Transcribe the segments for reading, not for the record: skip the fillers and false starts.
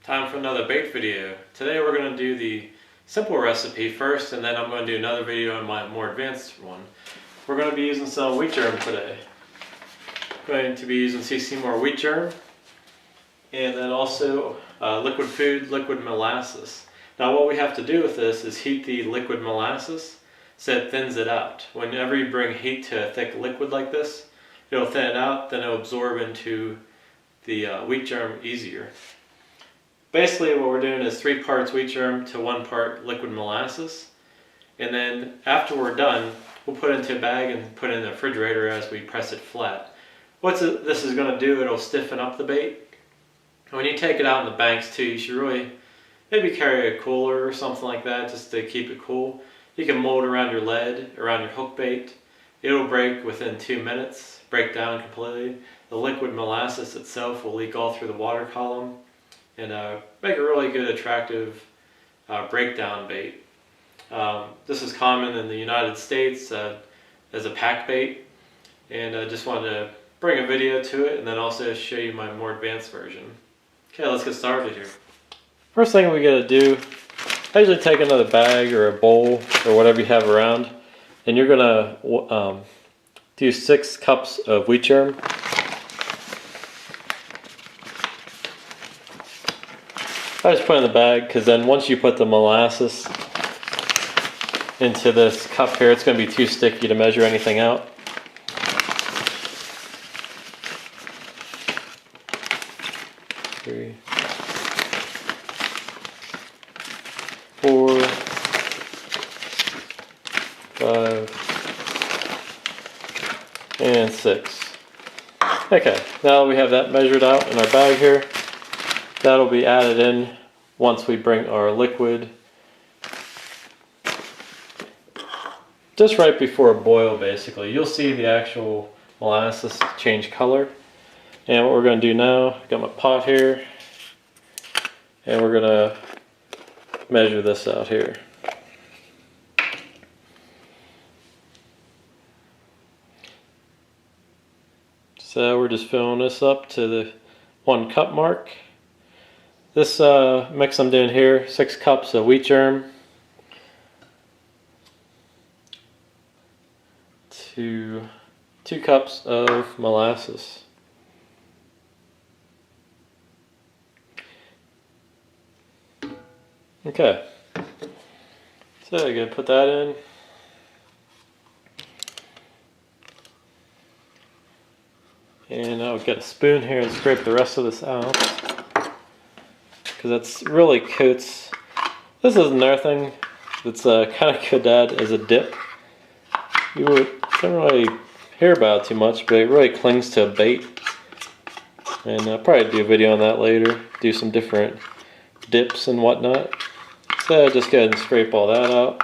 Time for another bait video. Today we're going to do the simple recipe first, and then I'm going to do another video on my more advanced one. We're going to be using some wheat germ today. Going to be using CC more wheat germ, and then also liquid food, liquid molasses. Now what we have to do with this is heat the liquid molasses so it thins it out. Whenever you bring heat to a thick liquid like this, it'll thin it out, then it'll absorb into the wheat germ easier. Basically what we're doing is 3 parts wheat germ to 1 part liquid molasses. And then after we're done, we'll put it into a bag and put it in the refrigerator as we press it flat. What this is going to do, it'll stiffen up the bait. And when you take it out in the banks too, you should really maybe carry a cooler or something like that just to keep it cool. You can mold around your lead, around your hook bait. It'll break within 2 minutes, break down completely. The liquid molasses itself will leak all through the water column and make a really good, attractive breakdown bait. This is common in the United States as a pack bait, and I just wanted to bring a video to it and then also show you my more advanced version. Okay, let's get started here. First thing we gotta do, I usually take another bag or a bowl or whatever you have around, and you're gonna do 6 cups of wheat germ. I just put it in the bag because then once you put the molasses into this cup here, it's going to be too sticky to measure anything out. Three, 4, 5, and 6. Okay, now we have that measured out in our bag here. That'll be added in once we bring our liquid just right before a boil. Basically you'll see the actual molasses change color. And what we're going to do now, I got my pot here and we're going to measure this out here. So we're just filling this up to the 1 cup mark. This mix I'm doing here, 6 cups of wheat germ to 2 cups of molasses. Okay, so you're gonna put that in. And I'll get a spoon here and scrape the rest of this out, because that's really coats. This is another thing that's kind of good to add as a dip. You don't really hear about it too much, but it really clings to a bait. And I'll probably do a video on that later, do some different dips and whatnot. So just go ahead and scrape all that out.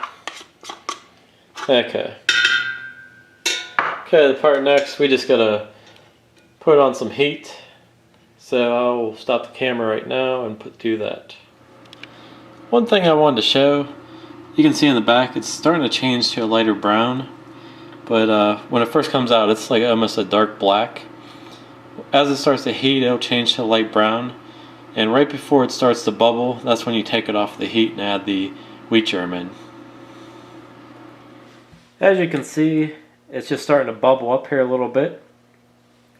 Okay. Okay, the part next, we just gotta put on some heat. So I will stop the camera right now and do that. One thing I wanted to show, you can see in the back it's starting to change to a lighter brown, but when it first comes out it's like almost a dark black. As it starts to heat, it'll change to light brown, and right before it starts to bubble, that's when you take it off the heat and add the wheat germ in. As you can see, it's just starting to bubble up here a little bit.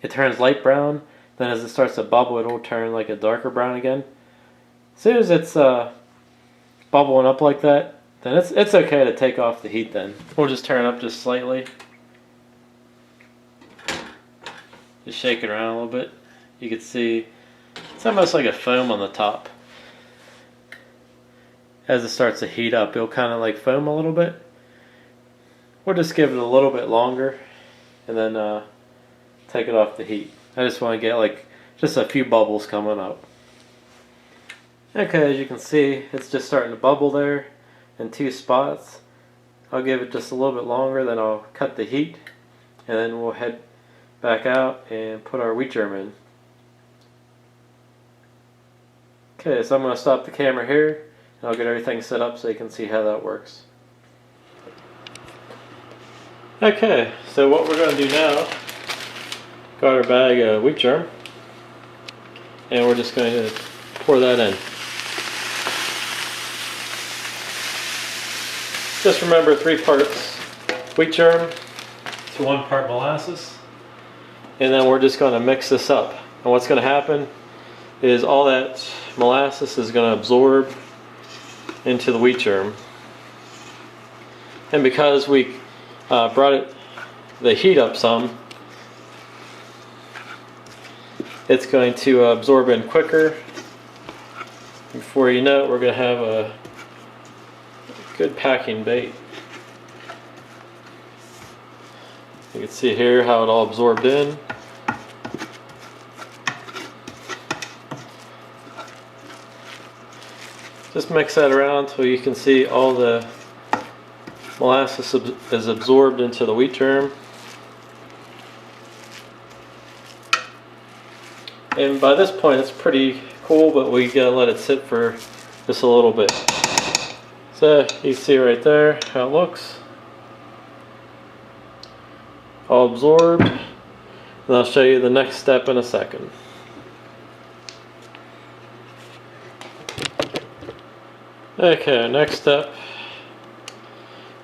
It turns light brown. Then as it starts to bubble, it'll turn like a darker brown again. As soon as it's bubbling up like that, then it's okay to take off the heat then. We'll just turn it up just slightly. Just shake it around a little bit. You can see it's almost like a foam on the top. As it starts to heat up, it'll kind of like foam a little bit. We'll just give it a little bit longer and then take it off the heat. I just want to get like just a few bubbles coming up. Okay, as you can see, it's just starting to bubble there in 2 spots. I'll give it just a little bit longer, then I'll cut the heat, and then we'll head back out and put our wheat germ in. Okay, so I'm going to stop the camera here, and I'll get everything set up so you can see how that works. Okay, so what we're going to do now, got our bag of wheat germ, and we're just going to pour that in. Just remember 3 parts wheat germ to 1 part molasses. And then we're just going to mix this up. And what's going to happen is all that molasses is going to absorb into the wheat germ. And because we brought the heat up some, it's going to absorb in quicker. Before you know it, we're going to have a good packing bait. You can see here how it all absorbed in. Just mix that around until you can see all the molasses is absorbed into the wheat germ. And by this point it's pretty cool, but we gotta let it sit for just a little bit. So you see right there how it looks. All absorbed. And I'll show you the next step in a second. Okay, next step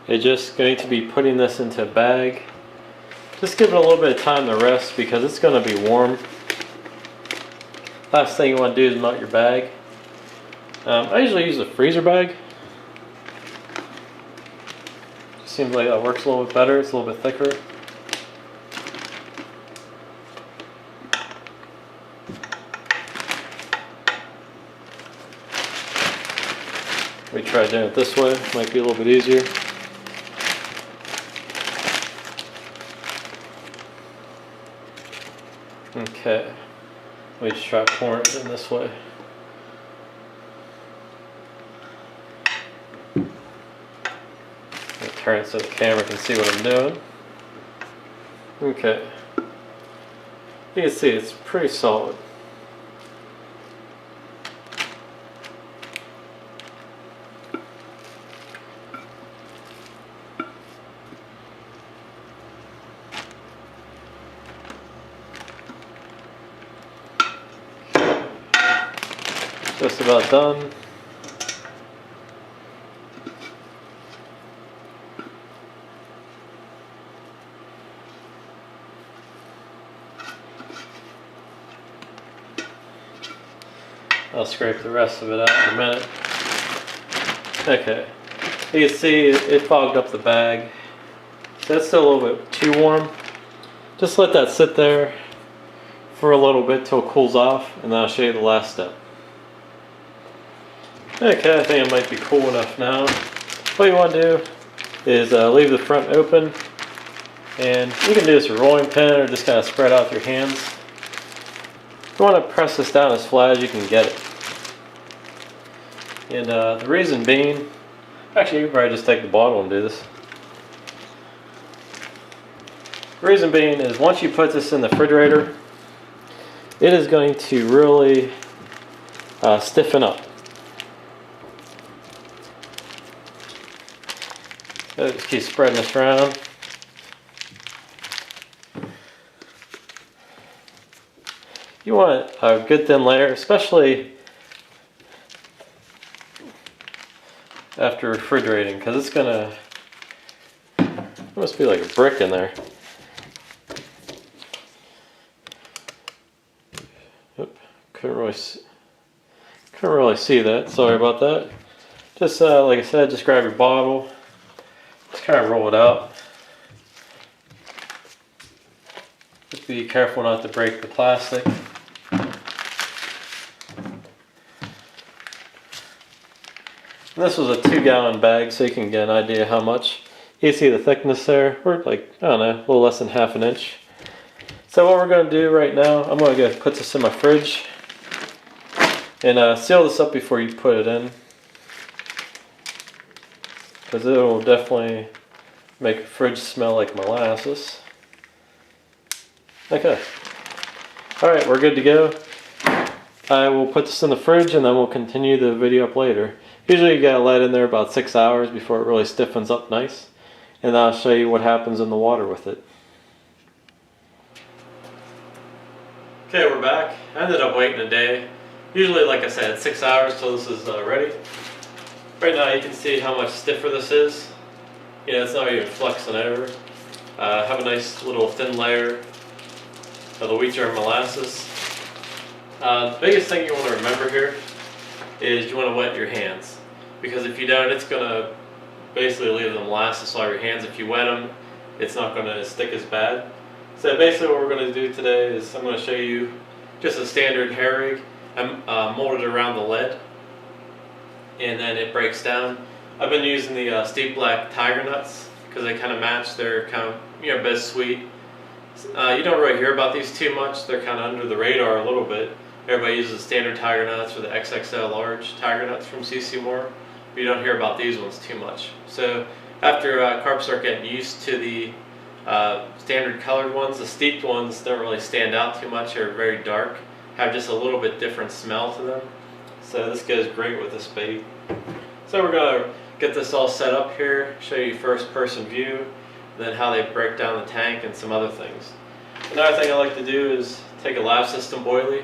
is just going to be putting this into a bag. Just give it a little bit of time to rest because it's going to be warm. Last thing you want to do is melt your bag. I usually use a freezer bag. Seems like that works a little bit better. It's a little bit thicker. We try doing it this way, might be a little bit easier. Okay, we just try pouring it in this way. I'll turn it so the camera can see what I'm doing. Okay, you can see it's pretty solid. Just about done. I'll scrape the rest of it out in a minute. Okay, you can see it fogged up the bag. That's still a little bit too warm. Just let that sit there for a little bit till it cools off, and then I'll show you the last step. Okay, I think it might be cool enough now. What you want to do is leave the front open, and you can do this with a rolling pin or just kind of spread out with your hands. You want to press this down as flat as you can get it. And the reason being, actually you can probably just take the bottle and do this. The reason being is once you put this in the refrigerator, it is going to really stiffen up. So just keep spreading this around. You want a good thin layer, especially after refrigerating, because it's gonna almost be like a brick in there. Oop, couldn't really see that. Sorry about that. Just like I said, just grab your bottle. Just kind of roll it out. Just be careful not to break the plastic. And this was a 2-gallon bag, so you can get an idea how much. You see the thickness there. We're like, I don't know, a little less than ½ an inch. So what we're going to do right now, I'm going to go put this in my fridge and seal this up before you put it in, because it will definitely make the fridge smell like molasses. Okay. Alright, we're good to go. I will put this in the fridge and then we'll continue the video up later. Usually you gotta let it in there about 6 hours before it really stiffens up nice. And I'll show you what happens in the water with it. Okay, we're back. I ended up waiting a day. Usually, like I said, 6 hours till this is ready. Right now you can see how much stiffer this is. it's not even flexing over. Have a nice little thin layer of the wheat germ molasses. The biggest thing you want to remember here is you want to wet your hands, because if you don't, it's going to basically leave the molasses all over your hands. If you wet them, it's not going to stick as bad. So basically what we're going to do today is I'm going to show you just a standard hair rig. I molded it around the lead, and then it breaks down. I've been using the steep black tiger nuts because they kind of match. They're kind of best sweet. You don't really hear about these too much. They're kind of under the radar a little bit. Everybody uses the standard tiger nuts or the XXL large tiger nuts from CC Moore. But you don't hear about these ones too much. So after carp start getting used to the standard colored ones, the steeped ones don't really stand out too much. They're very dark, have just a little bit different smell to them. So this goes great with this bait. So we're going to get this all set up here, show you first person view, and then how they break down the tank and some other things. Another thing I like to do is take a lav system boilie,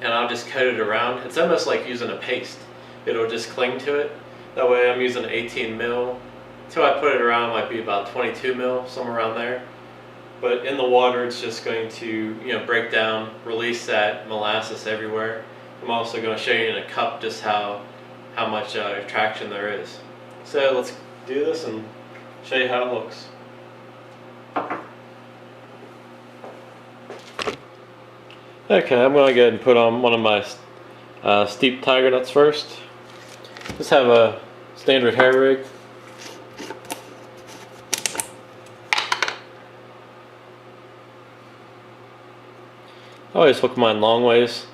and I'll just coat it around. It's almost like using a paste. It'll just cling to it. That way I'm using 18 mil. Until I put it around, it might be about 22 mil, somewhere around there. But in the water, it's just going to break down, release that molasses everywhere. I'm also going to show you in a cup just how much attraction there is. So let's do this and show you how it looks. Okay, I'm going to go ahead and put on one of my steep tiger nuts first. Just have a standard hair rig. I always hook mine long ways.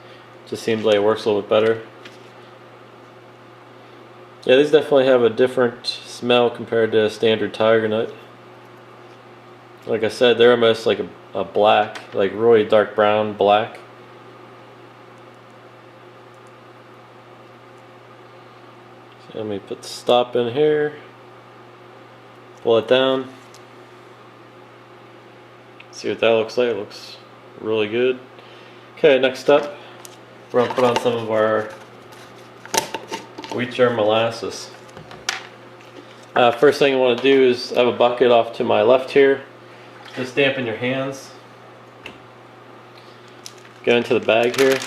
Just seems like it works a little bit better. Yeah, these definitely have a different smell compared to a standard tiger nut. Like I said, they're almost like a black, like really dark brown black. So let me put the stop in here, pull it down, see what that looks like. It looks really good. Okay, next up, we're going to put on some of our wheat germ molasses. First thing you want to do is I have a bucket off to my left here. Just dampen your hands. Go into the bag here.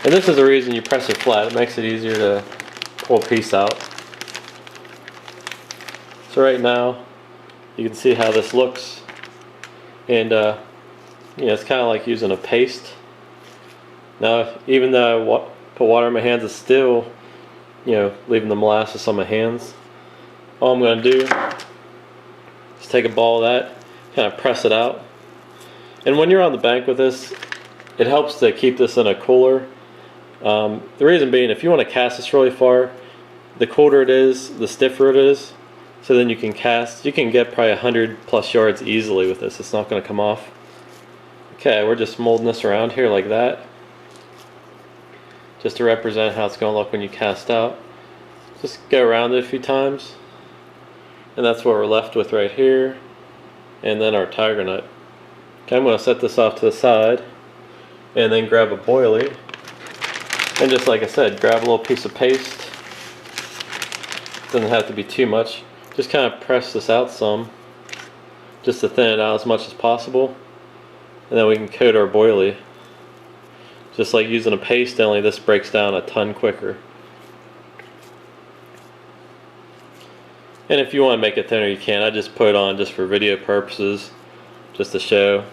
And this is the reason you press it flat. It makes it easier to pull a piece out. So right now, you can see how this looks. And it's kind of like using a paste. Now, even though I put water in my hands, it's still, leaving the molasses on my hands. All I'm going to do is take a ball of that, kind of press it out. And when you're on the bank with this, it helps to keep this in a cooler. The reason being, if you want to cast this really far, the colder it is, the stiffer it is. So then you can cast, you can get probably 100 plus yards easily with this. It's not going to come off. Okay, we're just molding this around here like that, just to represent how it's going to look when you cast out. Just go around it a few times, and that's what we're left with right here, and then our tiger nut. Okay, I'm going to set this off to the side, and then grab a boilie, and just like I said, grab a little piece of paste. Doesn't have to be too much. Just kind of press this out some, just to thin it out as much as possible, and then we can coat our boilie. Just like using a paste, only this breaks down a ton quicker. And if you want to make it thinner, you can. I just put it on just for video purposes, just to show.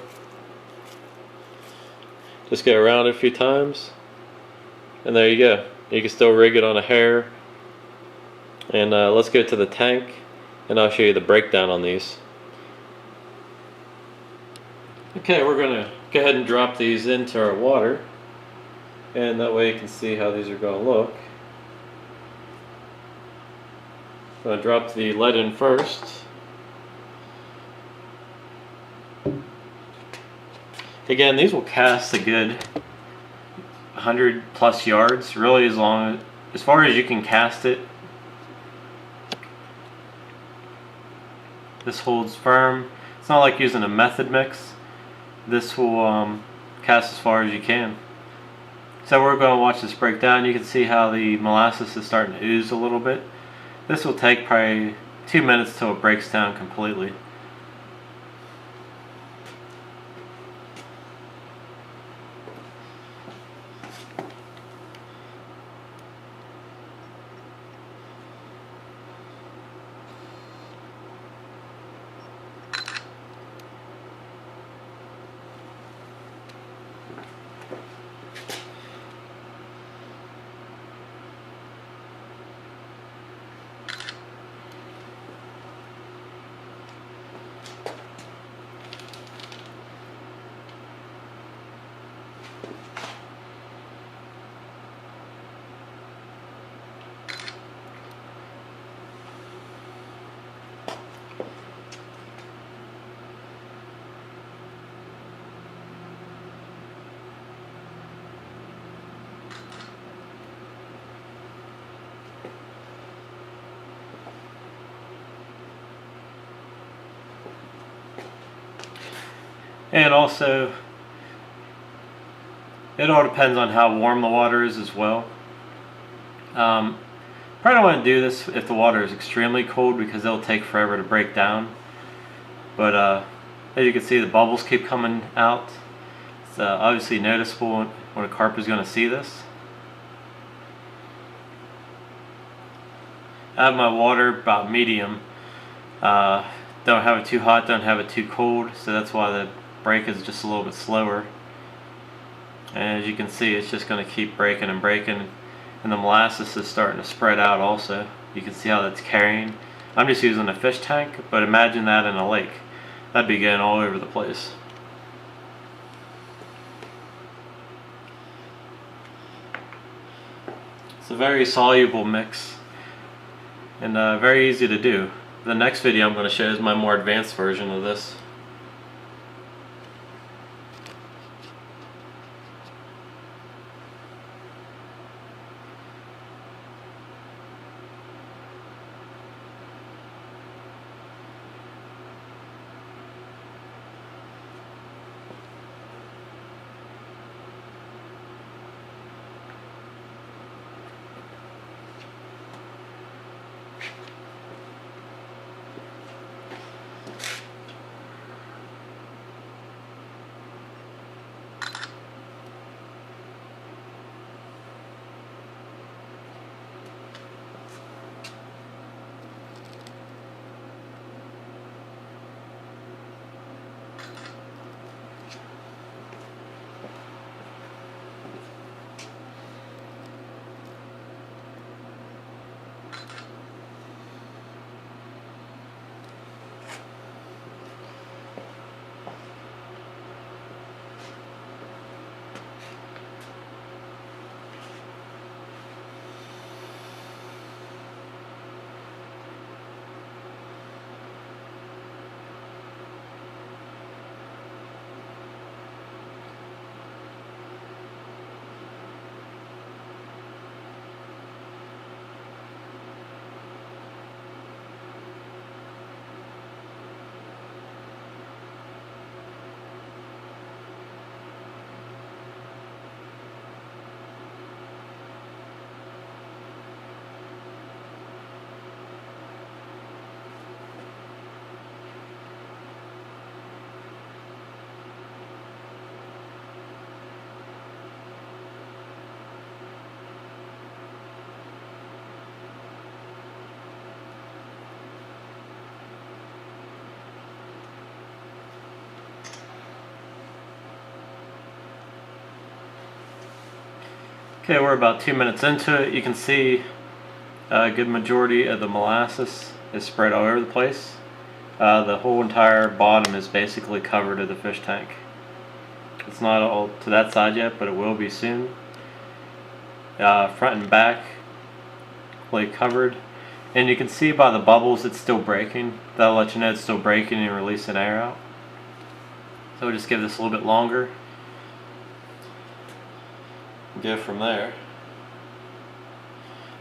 Just go around it a few times, and there you go. You can still rig it on a hair. And let's go to the tank, and I'll show you the breakdown on these. Okay, we're going to go ahead and drop these into our water, and that way you can see how these are going to look. I'm going to drop the lead in first. Again, these will cast a good 100 plus yards, really as far as you can cast it. This holds firm. It's not like using a method mix. This will cast as far as you can. So we're going to watch this break down. You can see how the molasses is starting to ooze a little bit. This will take probably 2 minutes till it breaks down completely. And also, it all depends on how warm the water is as well. Probably don't want to do this if the water is extremely cold because it'll take forever to break down. But as you can see, the bubbles keep coming out. It's obviously noticeable when a carp is going to see this. I have my water about medium. Don't have it too hot, don't have it too cold, so that's why the break is just a little bit slower. And as you can see, it's just going to keep breaking and breaking, and the molasses is starting to spread out also. You can see how that's carrying. I'm just using a fish tank, but imagine that in a lake. That'd be getting all over the place. It's a very soluble mix and very easy to do. The next video I'm going to show is my more advanced version of this. Okay, we're about 2 minutes into it. You can see a good majority of the molasses is spread all over the place. The whole entire bottom is basically covered in the fish tank. It's not all to that side yet, but it will be soon. Front and back, fully covered. And you can see by the bubbles it's still breaking. That'll let you know it's still breaking and releasing air out. So we'll just give this a little bit longer. Go from there.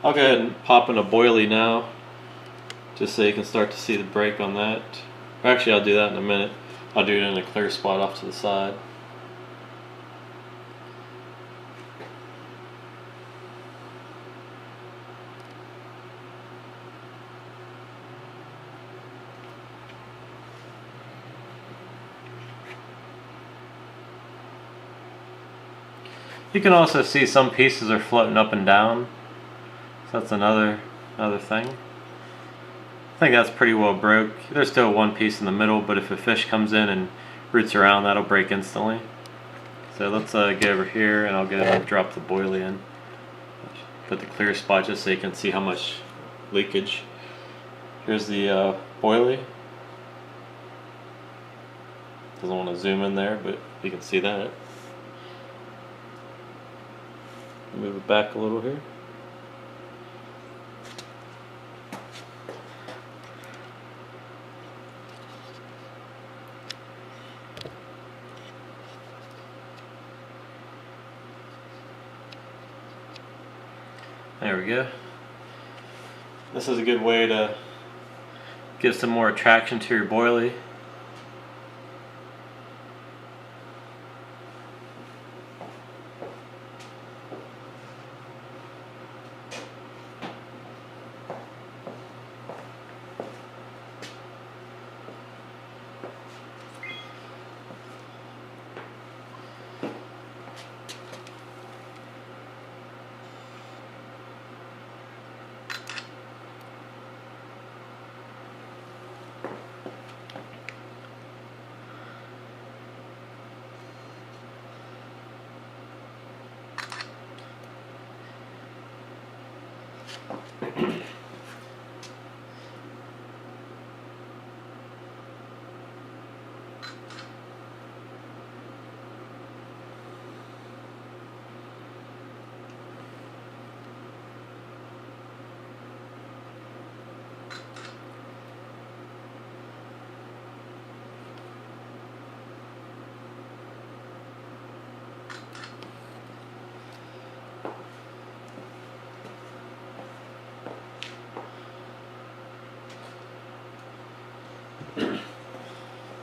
I'll go ahead and pop in a boilie now, just so you can start to see the break on that. Actually, I'll do that in a minute. I'll do it in a clear spot off to the side. You can also see some pieces are floating up and down. So that's another thing. I think that's pretty well broke. There's still one piece in the middle, but if a fish comes in and roots around, that'll break instantly. So let's get over here, and I'll go and drop the boilie in. Put the clear spot just so you can see how much leakage. Here's the boilie. Doesn't want to zoom in there, but you can see that. Move it back a little here. There we go. This is a good way to give some more attraction to your boilie.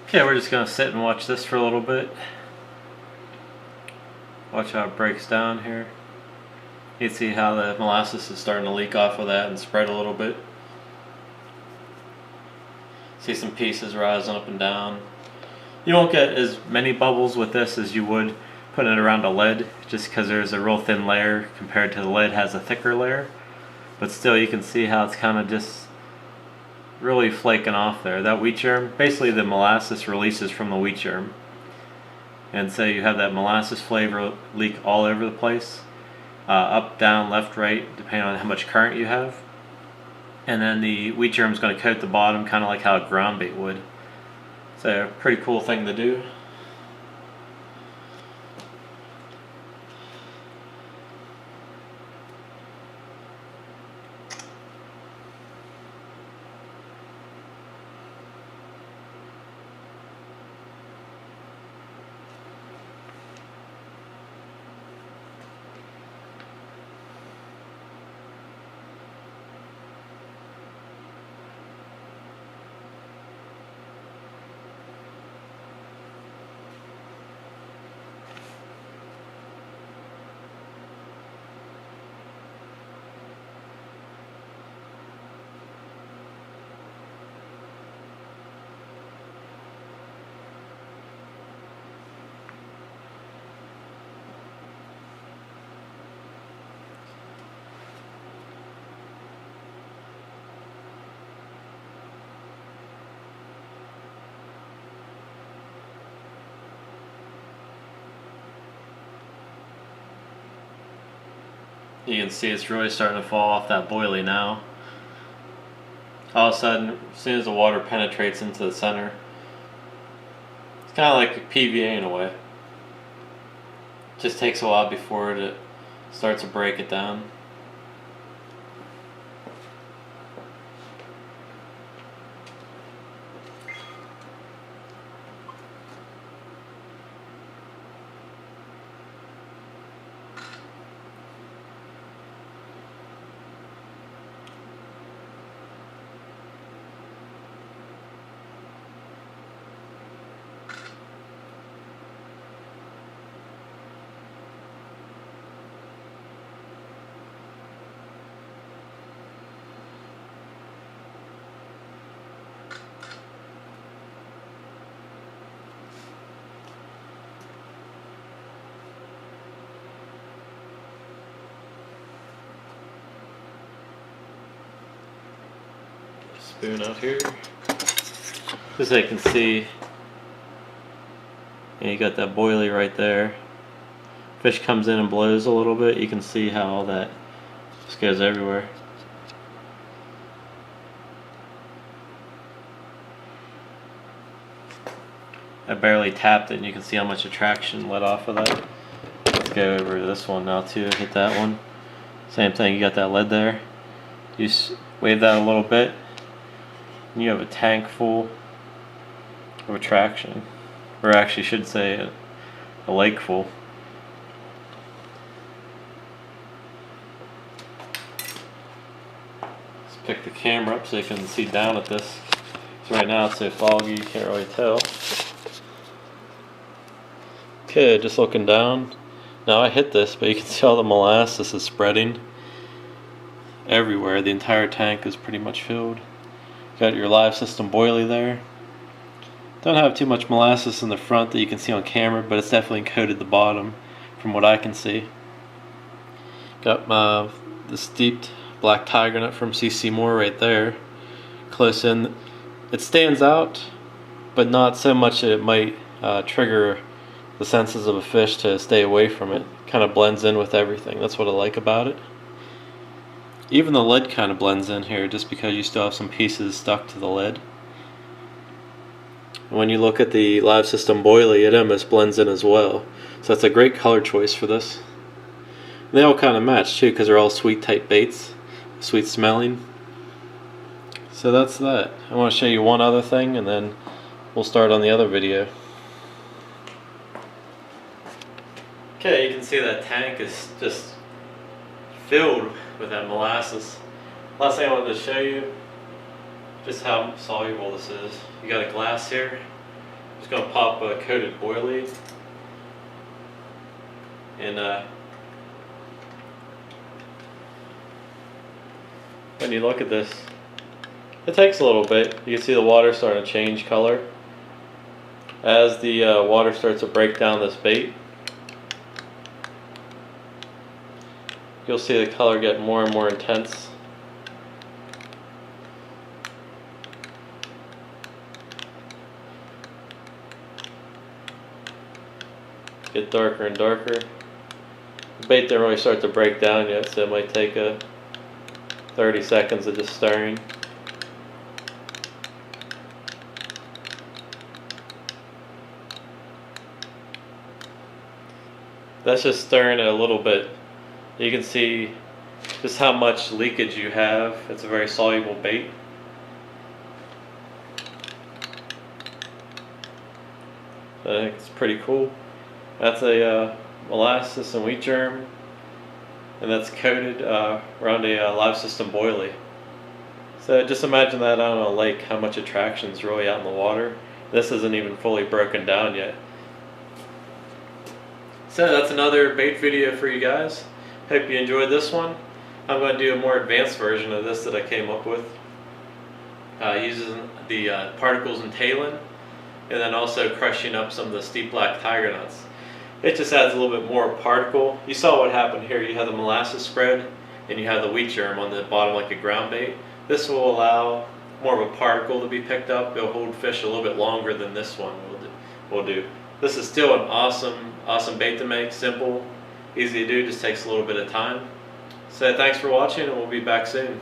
Okay, we're just going to sit and watch this for a little bit. Watch how it breaks down here. You can see how the molasses is starting to leak off of that and spread a little bit. See some pieces rising up and down. You won't get as many bubbles with this as you would putting it around a lead, just because there's a real thin layer compared to the lead has a thicker layer. But still, you can see how it's kind of just really flaking off there. That wheat germ, basically the molasses releases from the wheat germ, and so you have that molasses flavor leak all over the place, up, down, left, right, depending on how much current you have. And then the wheat germ is going to coat the bottom, kind of like how a ground bait would. So a pretty cool thing to do. You can see it's really starting to fall off that boilie now. All of a sudden, as soon as the water penetrates into the center, it's kind of like a PVA in a way. It just takes a while before it starts to break it down. spoon out here. Just so you can see, and you got that boilie right there. Fish comes in and blows a little bit. You can see how all that just goes everywhere. I barely tapped it, and you can see how much attraction let off of that. Let's go over to this one now too. Hit that one. Same thing. You got that lead there. You wave that a little bit, and you have a tank full of attraction, or actually, should say a lake full. Let's pick the camera up so you can see down at this. So right now it's so foggy you can't really tell. Okay, just looking down. Now I hit this, but you can see all the molasses is spreading everywhere. The entire tank is pretty much filled. Got your live system boilie there. Don't have too much molasses in the front that you can see on camera, but it's definitely coated the bottom from what I can see. Got the steeped black tiger nut from CC Moore right there. Close in. It stands out, but not so much that it might trigger the senses of a fish to stay away from it. Kind of blends in with everything. That's what I like about it. Even the lead kind of blends in here, just because you still have some pieces stuck to the lead. When you look at the live system boilie, it almost blends in as well. So that's a great color choice for this. They all kind of match too, because they're all sweet type baits, sweet smelling. So that's that. I want to show you one other thing, and then we'll start on the other video. Okay, you can see that tank is just filled with that molasses. Last thing I wanted to show you, just how soluble this is. You got a glass here. I'm just going to pop a coated boilie, and when you look at this, it takes a little bit. You can see the water starting to change color as the water starts to break down this bait. You'll see the color get more and more intense. Get darker and darker. The bait didn't really start to break down yet, so it might take 30 seconds of just stirring. That's just stirring it a little bit. You can see just how much leakage you have. It's a very soluble bait. I think it's pretty cool. That's a molasses and wheat germ, and that's coated around a live system boilie. So just imagine that out on a lake, how much attraction is really out in the water. This isn't even fully broken down yet. So that's another bait video for you guys. Hope you enjoyed this one. I'm going to do a more advanced version of this that I came up with, using the particles and talin, and then also crushing up some of the steep black tiger nuts. It just adds a little bit more particle. You saw what happened here. You have the molasses spread, and you have the wheat germ on the bottom like a ground bait. This will allow more of a particle to be picked up. It'll hold fish a little bit longer than this one will do. This is still an awesome bait to make. Simple, easy to do, just takes a little bit of time. So thanks for watching, and we'll be back soon.